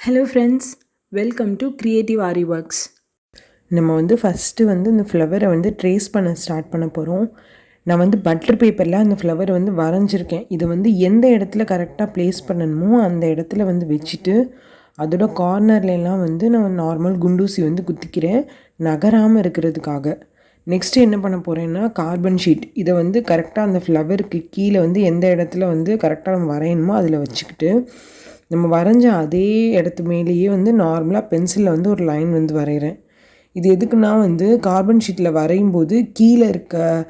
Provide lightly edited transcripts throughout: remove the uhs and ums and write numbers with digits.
Hello friends, welcome to Creative Aari Works. நம்ம first இந்த ஃப்ளவரை trace பண்ண ஸ்டார்ட் பண்ண போகிறோம். நான் பட்டர் பேப்பரில் அந்த ஃப்ளவரை வரைஞ்சிருக்கேன். இது எந்த இடத்துல கரெக்டாக ப்ளேஸ் பண்ணணுமோ அந்த இடத்துல வச்சுட்டு அதோட கார்னர்லாம் நான் நார்மல் குண்டூசி குத்திக்கிறேன் நகராமல் இருக்கிறதுக்காக. நெக்ஸ்ட்டு என்ன பண்ண போகிறேன்னா கார்பன் ஷீட் இதை கரெக்டாக அந்த ஃப்ளவருக்கு கீழே எந்த இடத்துல கரெக்டாக நம்ம வரையணுமோ அதில் வச்சுக்கிட்டு நம்ம வரைஞ்ச அதே இடத்து மேலேயே நார்மலாக பென்சிலில் ஒரு லைன் வரைகிறேன். இது எதுக்குன்னா கார்பன் ஷீட்டில் வரையும் போது கீழே இருக்க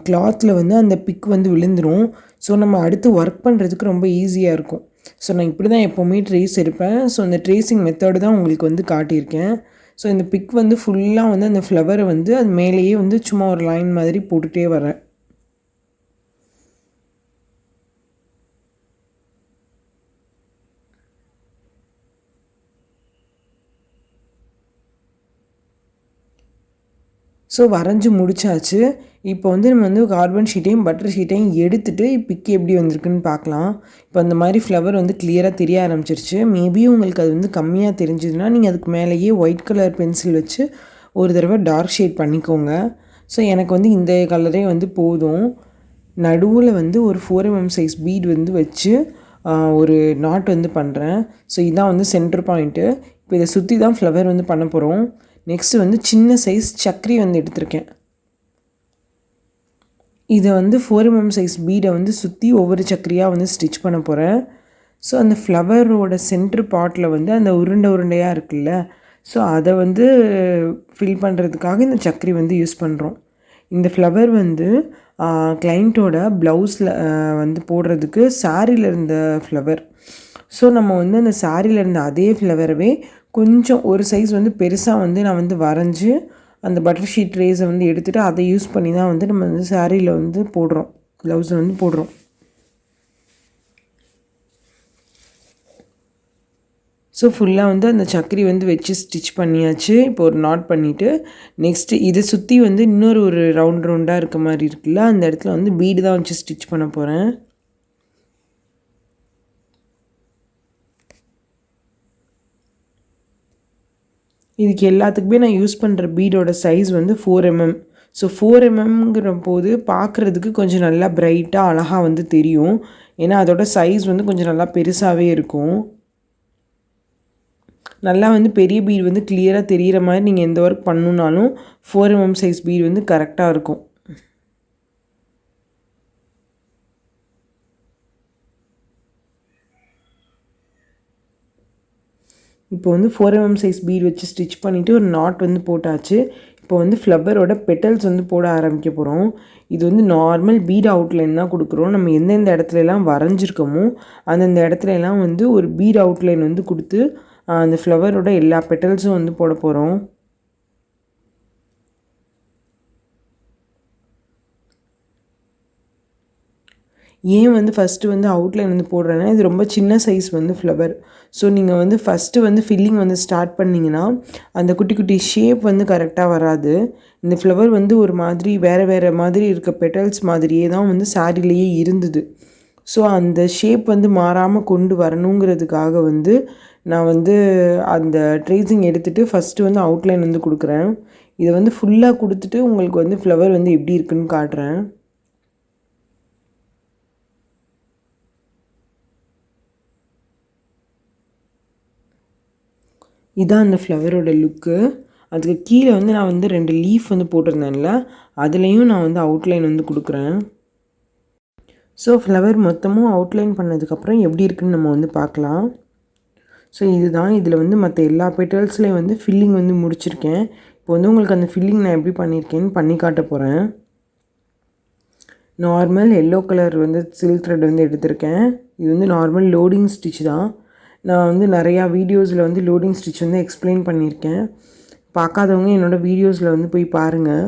கிளாத்தில் அந்த பிக் விழுந்துடும். ஸோ நம்ம அடுத்து ஒர்க் பண்ணுறதுக்கு ரொம்ப ஈஸியாக இருக்கும். ஸோ நான் இப்படி தான் எப்போவுமே ட்ரேஸ் எடுப்பேன். ஸோ இந்த ட்ரேசிங் மெத்தடு தான் உங்களுக்கு காட்டியிருக்கேன். ஸோ இந்த பிக் ஃபுல்லாக அந்த ஃப்ளவரை அது மேலேயே சும்மா ஒரு லைன் மாதிரி போட்டுகிட்டே வரேன். ஸோ வரைஞ்சி முடிச்சாச்சு. இப்போ நம்ம கார்பன் ஷீட்டையும் பட்டர் ஷீட்டையும் எடுத்துகிட்டு பிக்கு எப்படி வந்திருக்குன்னு பார்க்கலாம். இப்போ அந்த மாதிரி ஃப்ளவர் கிளியராக தெரிய ஆரம்பிச்சிருச்சு. மேபி உங்களுக்கு அது கம்மியாக தெரிஞ்சதுன்னா நீங்கள் அதுக்கு மேலேயே ஒயிட் கலர் பென்சில் வச்சு ஒரு தடவை டார்க் ஷேட் பண்ணிக்கோங்க. ஸோ எனக்கு இந்த கலரே போதும். நடுவில் ஒரு 4mm சைஸ் பீட் வச்சு ஒரு நாட் பண்ணுறேன். ஸோ இதுதான் சென்டர் பாயிண்ட்டு. இப்போ இதை சுற்றி தான் ஃப்ளவர் பண்ண போகிறோம். நெக்ஸ்ட்டு சின்ன சைஸ் சக்கரி எடுத்திருக்கேன். இதை 4mm சைஸ் பீடை சுற்றி ஒவ்வொரு சக்கரியாக ஸ்டிச் பண்ண போகிறேன். ஸோ அந்த ஃப்ளவரோட சென்ட்ரு பாட்டில் அந்த உருண்டையாக இருக்குல்ல, ஸோ அதை ஃபில் பண்ணுறதுக்காக இந்த சக்கரி யூஸ் பண்ணுறோம். இந்த ஃப்ளவர் கிளைண்ட்டோட ப்ளவுஸில் போடுறதுக்கு சாரியில் இருந்த ஃப்ளவர். ஸோ நம்ம அந்த சாரியில் இருந்த அதே ஃப்ளவரவே கொஞ்சம் ஒரு சைஸ் பெருசாக நான் வரைஞ்சி அந்த பட்டர் ஷீட் ட்ரேஸை எடுத்துகிட்டு அதை யூஸ் பண்ணி தான் நம்ம சாரியில் போடுறோம், ப்ளவுஸில் போடுறோம். ஸோ ஃபுல்லாக அந்த சக்கரி வச்சு ஸ்டிச் பண்ணியாச்சு. இப்போ ஒரு நாட் பண்ணிவிட்டு நெக்ஸ்ட்டு இதை சுற்றி இன்னொரு ரவுண்டாக இருக்க மாதிரி இருக்குல்ல, அந்த இடத்துல பீடு தான் வச்சு ஸ்டிச் பண்ண போகிறேன். இதுக்கு எல்லாத்துக்குமே நான் யூஸ் பண்ணுற பீடோட சைஸ் 4mm. ஸோ 4mmங்கிற போது பார்க்குறதுக்கு கொஞ்சம் நல்லா ப்ரைட்டாக அழகாக தெரியும். ஏன்னா அதோட சைஸ் கொஞ்சம் நல்லா பெருசாகவே இருக்கும். நல்லா பெரிய பீடு கிளியராக தெரிகிற மாதிரி நீங்கள் எந்த ஒர்க் பண்ணணுன்னாலும் 4mm சைஸ் பீடு கரெக்டாக இருக்கும். இப்போ 4mm சைஸ் பீட் வச்சு ஸ்டிச் பண்ணிவிட்டு ஒரு நாட் போட்டாச்சு. இப்போ ஃப்ளவரோட பெட்டல்ஸ் போட ஆரம்பிக்க போகிறோம். இது நார்மல் பீட் அவுட்லைன் தான் கொடுக்குறோம். நம்ம எந்தெந்த இடத்துலலாம் வரைஞ்சிருக்கோமோ அந்தந்த இடத்துலலாம் ஒரு பீட் அவுட்லைன் கொடுத்து அந்த ஃப்ளவரோட எல்லா பெட்டல்ஸும் போட போகிறோம். ஏன் ஃபஸ்ட்டு அவுட்லைன் போடுறேன்னா இது ரொம்ப சின்ன சைஸ் ஃப்ளவர். ஸோ நீங்கள் ஃபஸ்ட்டு ஃபில்லிங் ஸ்டார்ட் பண்ணிங்கன்னா அந்த குட்டி குட்டி ஷேப் கரெக்டாக வராது. இந்த ஃப்ளவர் ஒரு மாதிரி வேறு மாதிரி இருக்க பெட்டல்ஸ் மாதிரியே தான் சாரிலேயே இருந்தது. ஸோ அந்த ஷேப் மாறாமல் கொண்டு வரணுங்கிறதுக்காக நான் அந்த ட்ரேசிங் எடுத்துகிட்டு ஃபஸ்ட்டு அவுட்லைன் கொடுக்குறேன். இதை ஃபுல்லாக கொடுத்துட்டு உங்களுக்கு ஃப்ளவர் எப்படி இருக்குன்னு காட்டுறேன். இதான் அந்த ஃப்ளவரோட லுக்கு. அதுக்கு கீழே நான் 2 லீஃப் போட்டிருந்தேன்ல, அதுலேயும் நான் அவுட்லைன் கொடுக்குறேன். ஸோ ஃப்ளவர் மொத்தமும் அவுட்லைன் பண்ணதுக்கப்புறம் எப்படி இருக்குன்னு நம்ம பார்க்கலாம். ஸோ இதுதான் இதில் மற்ற எல்லா பெட்டல்ஸ்லேயும் ஃபில்லிங் முடிச்சிருக்கேன். இப்போ உங்களுக்கு அந்த ஃபில்லிங் நான் எப்படி பண்ணியிருக்கேன்னு பண்ணி காட்ட போகிறேன். Normal yellow colour silk thread எடுத்திருக்கேன். இது நார்மல் லோடிங் ஸ்டிச் தான். நான் நிறையா வீடியோஸில் லோடிங் ஸ்டிச் எக்ஸ்பிளைன் பண்ணியிருக்கேன். பார்க்காதவங்க என்னோடய வீடியோஸில் போய் பாருங்கள்.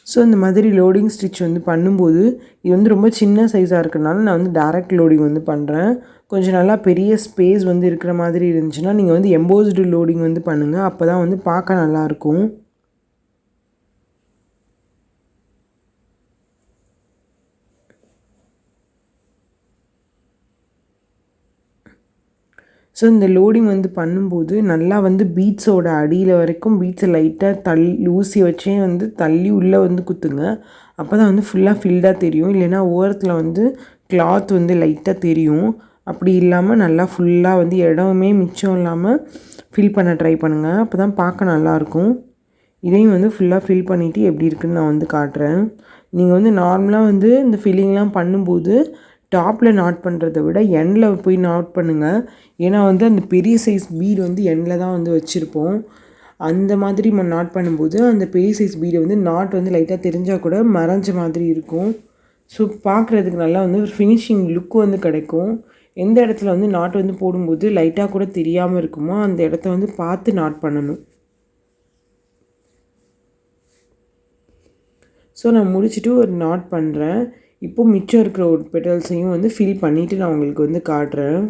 ஸோ இந்த மாதிரி லோடிங் ஸ்டிச் பண்ணும்போது இது ரொம்ப சின்ன சைஸாக இருக்கிறனால நான் டைரக்ட் லோடிங் பண்ணுறேன். கொஞ்சம் நல்லா பெரிய ஸ்பேஸ் இருக்கிற மாதிரி இருந்துச்சுன்னா நீங்கள் எம்போஸ்டு லோடிங் பண்ணுங்கள். அப்போ தான் பார்க்க நல்லாயிருக்கும். ஸோ இந்த லோடிங் வந்து பண்ணும்போது நல்லா வந்து பீட்ஸோட அடியில் வரைக்கும் பீட்ஸை லைட்டாக ஊசி வச்சே வந்து தள்ளி உள்ளே வந்து குத்துங்க. அப்போ தான் வந்து ஃபுல்லாக ஃபில்டாக தெரியும். இல்லைன்னா ஓரத்தில் வந்து கிளாத் வந்து லைட்டாக தெரியும். அப்படி இல்லாமல் நல்லா ஃபுல்லாக வந்து இடமே மிச்சம் இல்லாமல் ஃபில் பண்ண ட்ரை பண்ணுங்கள். அப்போ தான் பார்க்க நல்லாயிருக்கும். இதையும் வந்து ஃபுல்லாக ஃபில் பண்ணிவிட்டு எப்படி இருக்குதுன்னு நான் வந்து காட்டுறேன். நீங்கள் வந்து நார்மலாக வந்து இந்த ஃபில்லிங்லாம் பண்ணும்போது டாப்பில் நாட் பண்ணுறதை விட எண்டில் போய் நாட் பண்ணுங்கள். ஏன்னா வந்து அந்த பெரிய சைஸ் பீடு வந்து எண்டில் தான் வந்து வச்சுருப்போம். அந்த மாதிரி நாட் பண்ணும்போது அந்த பெரிய சைஸ் பீடை வந்து நாட் வந்து லைட்டாக தெரிஞ்சால் கூட மறைஞ்ச மாதிரி இருக்கும். ஸோ பார்க்குறதுக்கு நல்லா வந்து ஒரு ஃபினிஷிங் லுக்கு வந்து கிடைக்கும். எந்த இடத்துல வந்து நாட் வந்து போடும்போது லைட்டாக கூட தெரியாமல் இருக்குமோ அந்த இடத்த வந்து பார்த்து நாட் பண்ணணும். ஸோ நான் முடிச்சுட்டு ஒரு நாட் பண்ணுறேன். இப்போது மிச்சம் இருக்கிற ஒரு பெட்டல்ஸையும் வந்து ஃபில் பண்ணிவிட்டு நான் உங்களுக்கு வந்து காட்டுறேன்.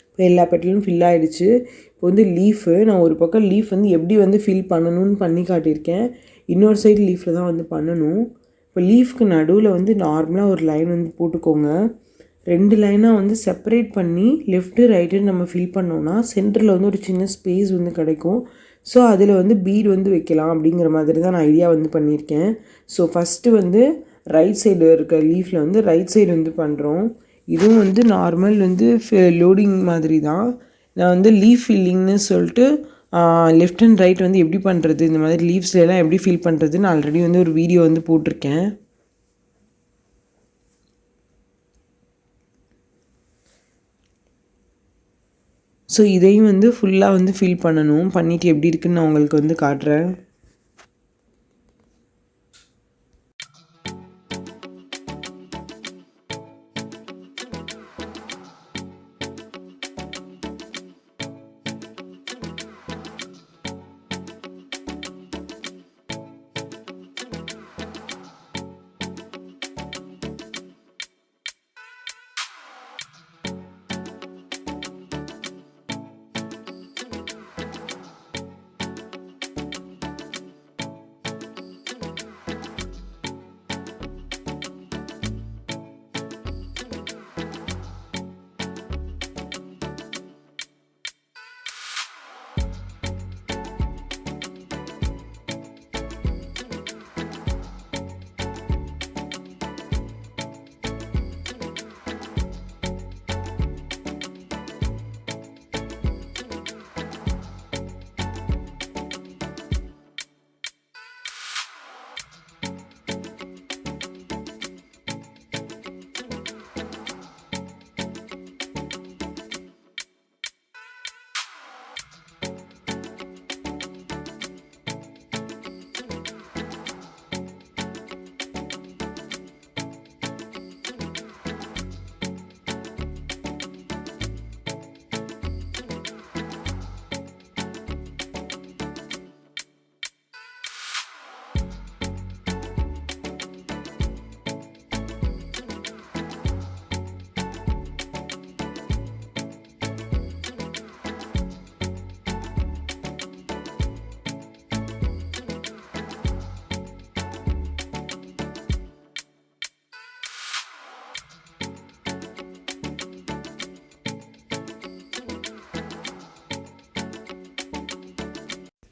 இப்போ எல்லா பெட்டலும் ஃபில் ஆகிடுச்சு. இப்போ வந்து லீஃபு நான் ஒரு பக்கம் லீஃப் வந்து எப்படி வந்து ஃபில் பண்ணணும்னு பண்ணி காட்டியிருக்கேன். இன்னொரு சைடு லீஃபில் தான் வந்து பண்ணணும். இப்போ லீஃப்க்கு நடுவில் வந்து நார்மலாக ஒரு லைன் வந்து போட்டுக்கோங்க. 2 லைனாக வந்து செப்பரேட் பண்ணி லெஃப்ட்டு ரைட்டுன்னு நம்ம ஃபில் பண்ணோன்னா சென்டரில் வந்து ஒரு சின்ன ஸ்பேஸ் வந்து கிடைக்கும். ஸோ அதில் வந்து பீட் வந்து வைக்கலாம் அப்படிங்கிற மாதிரி தான் நான் ஐடியா வந்து பண்ணியிருக்கேன். ஸோ ஃபஸ்ட்டு வந்து ரைட் சைடு இருக்க லீஃபில் வந்து ரைட் சைடு வந்து பண்ணுறோம். இதுவும் வந்து நார்மல் வந்து லோடிங் மாதிரி தான். நான் வந்து லீஃப் ஃபில்லிங்னு சொல்லிட்டு லெஃப்ட் அண்ட் ரைட் வந்து எப்படி பண்ணுறது, இந்த மாதிரி லீவ்ஸ்லாம் எப்படி ஃபில் பண்ணுறதுன்னு ஆல்ரெடி வந்து ஒரு வீடியோ வந்து போட்டிருக்கேன். ஸோ இதையும் வந்து ஃபுல்லாக வந்து ஃபில் பண்ணணும். பண்ணிவிட்டு எப்படி இருக்குன்னு நான் உங்களுக்கு வந்து காட்டுறேன்.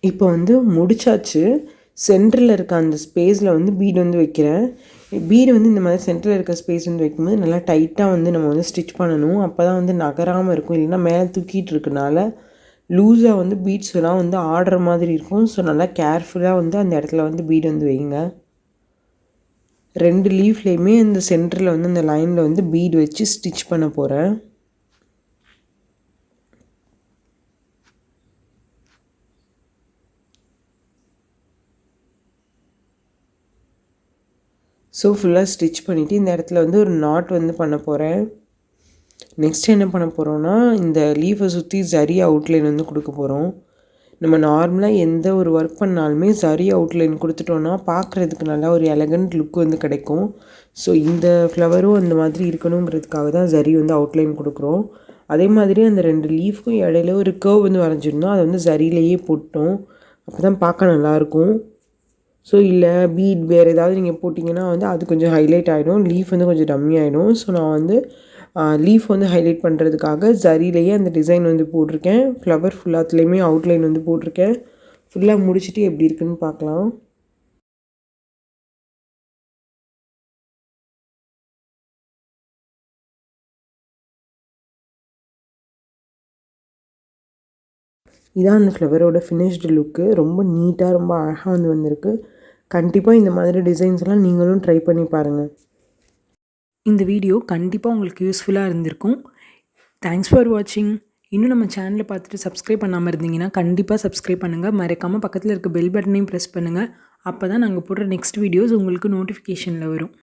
இப்போ வந்து முடிச்சாச்சு. சென்டரில் இருக்க அந்த ஸ்பேஸில் வந்து பீடு வந்து வைக்கிறேன். பீடு வந்து இந்த மாதிரி சென்டரில் இருக்க ஸ்பேஸ் வந்து வைக்கும்போது நல்லா டைட்டாக வந்து நம்ம வந்து ஸ்டிச் பண்ணணும். அப்போ தான் வந்து நகராமல் இருக்கும். இல்லைன்னா மேலே தூக்கிட்டு இருக்கனால லூஸாக வந்து பீட்ஸ் எல்லாம் வந்து ஆடுற மாதிரி இருக்கும். ஸோ நல்லா கேர்ஃபுல்லாக வந்து அந்த இடத்துல வந்து பீடு வந்து வைங்க. 2 லீஃப்லேயுமே இந்த சென்டரில் வந்து அந்த லைனில் வந்து பீடு வச்சு ஸ்டிச் பண்ண போகிறேன். ஸோ ஃபுல்லாக ஸ்டிச் பண்ணிவிட்டு இந்த இடத்துல வந்து ஒரு நாட் வந்து பண்ண போகிறேன். நெக்ஸ்ட் என்ன பண்ண போகிறோன்னா இந்த லீஃபை சுற்றி ஜரி அவுட்லைன் வந்து கொடுக்க போகிறோம். நம்ம நார்மலாக எந்த ஒரு ஒர்க் பண்ணாலுமே ஜரி அவுட்லைன் கொடுத்துட்டோன்னா பார்க்குறதுக்கு நல்லா ஒரு எலகண்ட் லுக் வந்து கிடைக்கும். ஸோ இந்த ஃப்ளவரும் அந்த மாதிரி இருக்கணுங்கிறதுக்காக தான் ஜரி வந்து அவுட்லைன் கொடுக்குறோம். அதே மாதிரி அந்த 2 லீஃப்க்கும் இடையில ஒரு கர்வ் வந்து வரைஞ்சிருந்தோம். அதை வந்து ஜரியிலேயே போட்டோம். அப்போ தான் பார்க்க நல்லாயிருக்கும். ஸோ இல்லை பீட் வேறு ஏதாவது நீங்கள் போட்டிங்கன்னா வந்து அது கொஞ்சம் ஹைலைட் ஆகிடும், லீஃப் வந்து கொஞ்சம் டம்மி ஆகிடும். ஸோ நான் வந்து லீஃப் வந்து ஹைலைட் பண்ணுறதுக்காக ஜரியிலேயே அந்த டிசைன் வந்து போட்டிருக்கேன். ஃப்ளவர் ஃபுல்லாத்துலேயுமே அவுட்லைன் வந்து போட்டிருக்கேன். ஃபுல்லாக முடிச்சுட்டு எப்படி இருக்குன்னு பார்க்கலாம். இதான் அந்த ஃப்ளவரோட ஃபினிஷ்டு லுக்கு. ரொம்ப நீட்டாக ரொம்ப அழகாக வந்து வந்திருக்கு. கண்டிப்பாக இந்த மாதிரி டிசைன்ஸ்லாம் நீங்களும் ட்ரை பண்ணி பாருங்கள். இந்த வீடியோ கண்டிப்பாக உங்களுக்கு யூஸ்ஃபுல்லாக இருந்திருக்கும். தேங்க்ஸ் ஃபார் வாட்சிங். இன்னும் நம்ம சேனலை பார்த்துட்டு சப்ஸ்கிரைப் பண்ணாமல் இருந்தீங்கன்னா கண்டிப்பாக சப்ஸ்கிரைப் பண்ணுங்கள். மறக்காமல் பக்கத்தில் இருக்க பெல் பட்டனையும் ப்ரெஸ் பண்ணுங்கள். அப்போ தான் நாங்கள் போடுற நெக்ஸ்ட் வீடியோஸ் உங்களுக்கு நோட்டிஃபிகேஷனில் வரும்.